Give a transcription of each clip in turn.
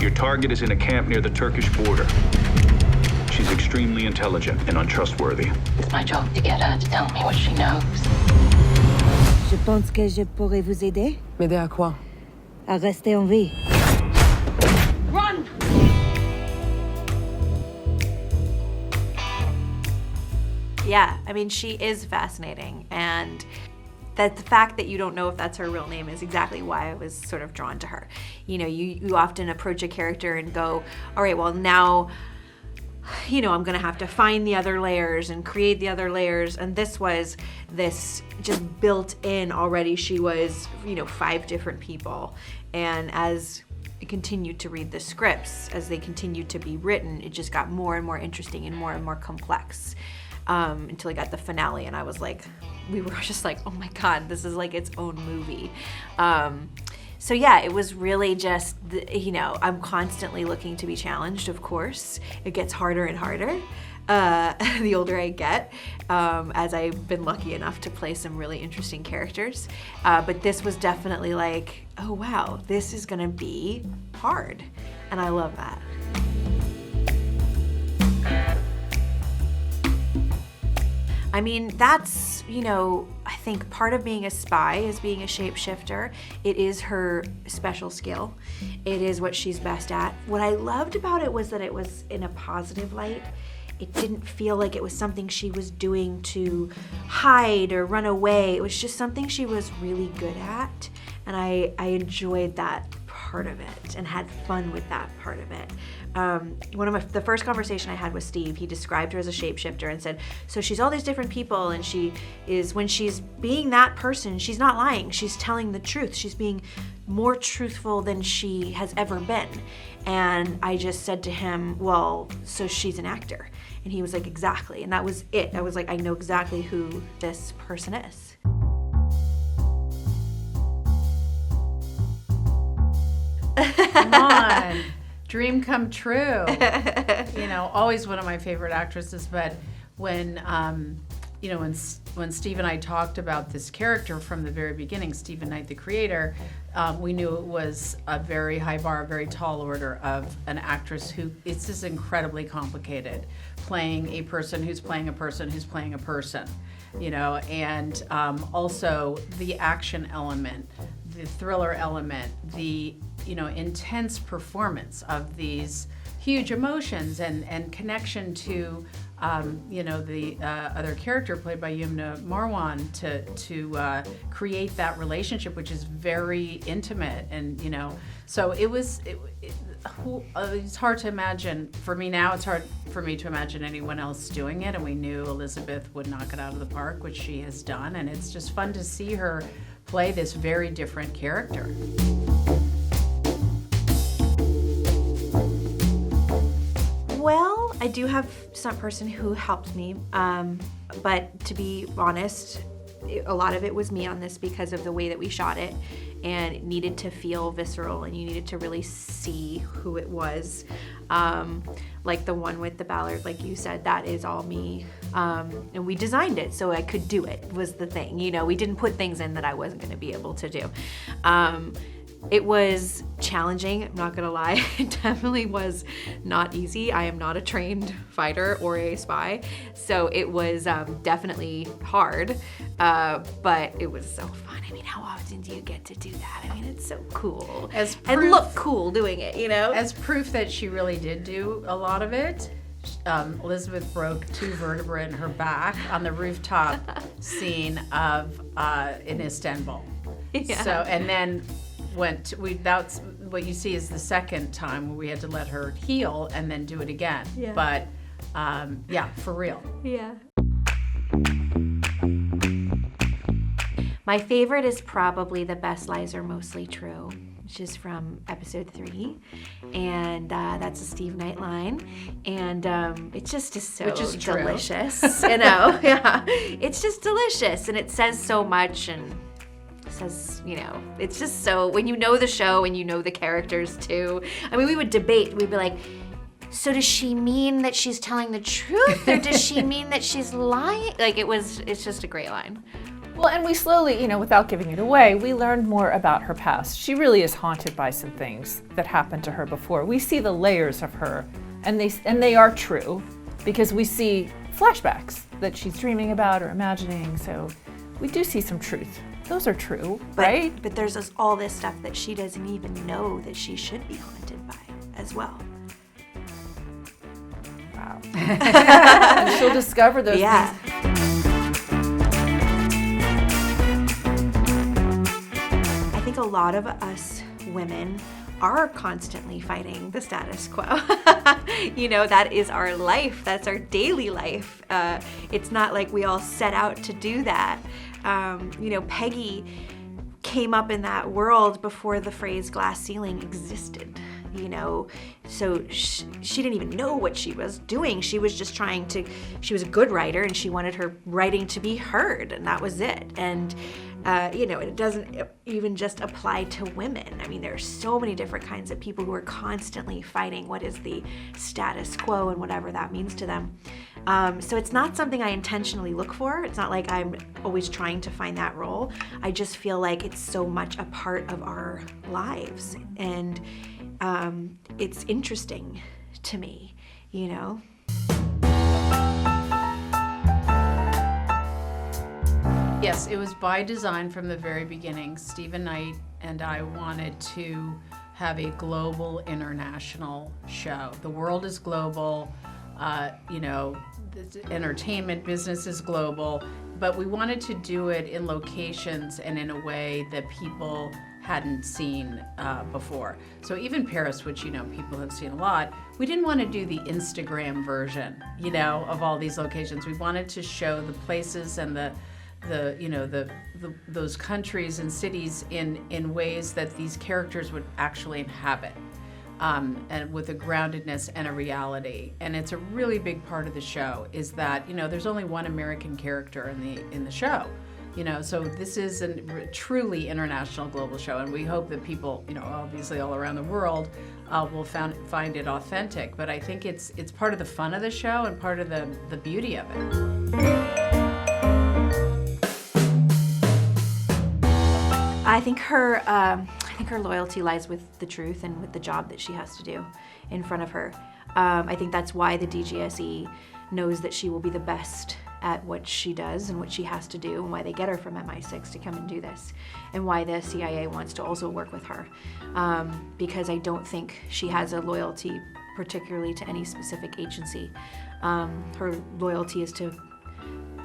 Your target is in a camp near the Turkish border. She's extremely intelligent and untrustworthy. It's my job to get her to tell me what she knows. Je pense que je pourrais vous aider. M'aider à quoi? À rester en vie. Run! Yeah, I mean, she is fascinating, and that the fact that you don't know if that's her real name is exactly why I was sort of drawn to her. You know, you often approach a character and go, all right, well now, you know, I'm gonna have to find the other layers and create the other layers, and this was this just built in already. She was, you know, 5 different people, and as I continued to read the scripts, as they continued to be written, it just got more and more interesting and more complex. Until I got the finale, and I was like, we were just like, oh my God, this is like its own movie. So yeah, it was really just, you know, I'm constantly looking to be challenged, of course. It gets harder and harder the older I get, as I've been lucky enough to play some really interesting characters. But this was definitely like, oh wow, this is gonna be hard. And I love that. I mean, that's, you know, I think part of being a spy is being a shapeshifter. It is her special skill. It is what she's best at. What I loved about it was that it was in a positive light. It didn't feel like it was something she was doing to hide or run away. It was just something she was really good at. And I enjoyed that part of it and had fun with that part of it. The first conversation I had with Steve, he described her as a shapeshifter and said, so she's all these different people, and she is, when she's being that person, she's not lying, she's telling the truth. She's being more truthful than she has ever been. And I just said to him, well, so she's an actor. And he was like, exactly. And that was it. I was like, I know exactly who this person is. Come on. Dream come true. You know, always one of my favorite actresses, but when you know, when Steve and I talked about this character from the very beginning, Stephen Knight, the creator, we knew it was a very high bar, a very tall order of an actress who, it's just incredibly complicated, playing a person who's playing a person who's playing a person, you know, and also the action element, the thriller element, the, you know, intense performance of these huge emotions and connection to, you know, the other character played by Yumna Marwan to create that relationship, which is very intimate, and you know, so it's hard to imagine. For me now, it's hard for me to imagine anyone else doing it, and we knew Elisabeth would knock it out of the park, which she has done, and it's just fun to see her play this very different character. Well, I do have some person who helped me, but to be honest, a lot of it was me on this because of the way that we shot it, and it needed to feel visceral, and you needed to really see who it was. Like the one with the ballard, like you said, that is all me, and we designed it so I could do it, was the thing. You know, we didn't put things in that I wasn't going to be able to do. It was challenging, I'm not gonna lie. It definitely was not easy. I am not a trained fighter or a spy, so it was definitely hard, but it was so fun. I mean, how often do you get to do that? I mean, it's so cool. And look cool doing it, you know? As proof that she really did do a lot of it, Elisabeth broke 2 vertebrae in her back on the rooftop scene of in Istanbul. Yeah. So, and then that's what you see is the second time where we had to let her heal and then do it again. Yeah. But yeah, for real. Yeah. My favorite is probably The Best Lies Are Mostly True, which is from episode 3, and that's a Steve Knight line, and it just is so delicious, you know. Yeah, it's just delicious, and it says so much, and says, you know, it's just so, when you know the show and you know the characters too. I mean, we would debate, we'd be like, so does she mean that she's telling the truth, or does she mean that she's lying? Like, it's just a great line. Well, and we slowly, without giving it away, we learned more about her past. She really is haunted by some things that happened to her before. We see the layers of her, and they are true, because we see flashbacks that she's dreaming about or imagining, so we do see some truth. Those are true, right? But there's all this stuff that she doesn't even know that she should be haunted by as well. Wow. And she'll discover those Yeah. things. I think a lot of us women are constantly fighting the status quo. That is our life. That's our daily life. It's not like we all set out to do that. Peggy came up in that world before the phrase glass ceiling existed. So she didn't even know what she was doing. She was just she was a good writer, and she wanted her writing to be heard, and that was it. And it doesn't even just apply to women. I mean, there are so many different kinds of people who are constantly fighting what is the status quo and whatever that means to them. So it's not something I intentionally look for. It's not like I'm always trying to find that role. I just feel like it's so much a part of our lives. And it's interesting to me, Yes, it was by design from the very beginning. Stephen Knight and I wanted to have a global, international show. The world is global, the entertainment business is global, but we wanted to do it in locations and in a way that people hadn't seen before. So even Paris, which people have seen a lot, we didn't want to do the Instagram version, of all these locations. We wanted to show the places and those countries and cities in ways that these characters would actually inhabit, and with a groundedness and a reality. And it's a really big part of the show is that there's only one American character in the show. So this is a truly international global show, and we hope that people, obviously all around the world, will find it authentic. But I think it's part of the fun of the show and part of the beauty of it. I think her loyalty lies with the truth and with the job that she has to do in front of her. I think that's why the DGSE knows that she will be the best at what she does and what she has to do, and why they get her from MI6 to come and do this, and why the CIA wants to also work with her. Because I don't think she has a loyalty particularly to any specific agency. Her loyalty is to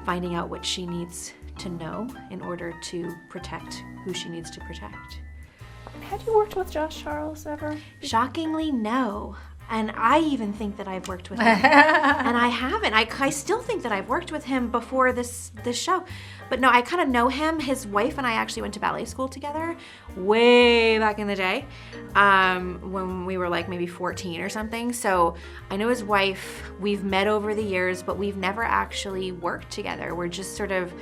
finding out what she needs to know in order to protect who she needs to protect. Have you worked with Josh Charles ever? Shockingly, no. And I even think that I've worked with him. And I haven't. I still think that I've worked with him before this show. But no, I kind of know him. His wife and I actually went to ballet school together way back in the day, when we were like maybe 14 or something. So I know his wife. We've met over the years, but we've never actually worked together. We're just sort of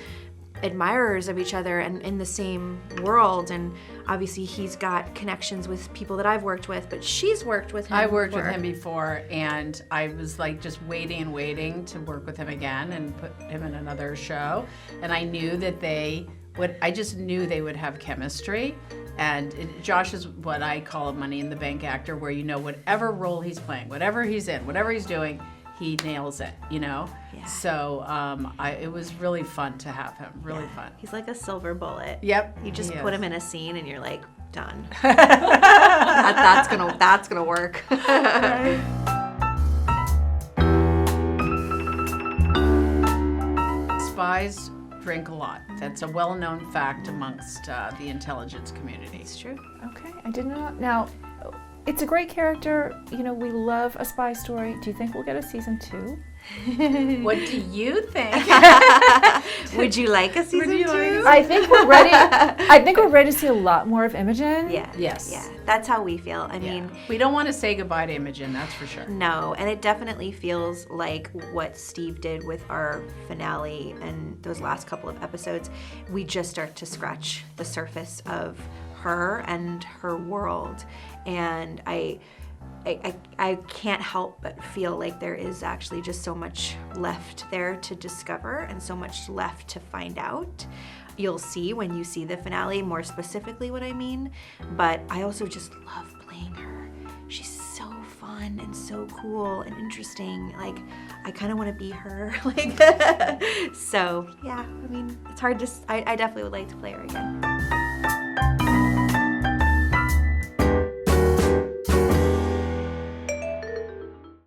admirers of each other and in the same world, and obviously he's got connections with people that I've worked with, but she's worked with him I worked before. with him before, and I was like just waiting to work with him again and put him in another show, and I knew that I just knew they would have chemistry. And Josh is what I call a money in the bank actor, where whatever role he's playing, whatever he's in, whatever he's doing, he nails it, Yeah. So it was really fun to have him, really fun. He's like a silver bullet. Yep. You just he put is. him in a scene and you're like, done. that's gonna work. Spies drink a lot. That's a well-known fact amongst the intelligence community. It's true. Okay, I did not. Now, it's a great character. We love a spy story. Do you think we'll get a season 2? What do you think? Would you like a season 2? I think we're ready. I think we're ready to see a lot more of Imogen. Yeah. Yes. Yeah. That's how we feel. I mean, we don't want to say goodbye to Imogen, that's for sure. no, and it definitely feels like what Steve did with our finale and those last couple of episodes. We just start to scratch the surface of her and her world, and I can't help but feel like there is actually just so much left there to discover and so much left to find out. you'll see when you see the finale more specifically what I mean, but I also just love playing her. She's so fun and so cool and interesting. Like, I kind of want to be her. Like, so yeah, I mean, it's hard to, I definitely would like to play her again.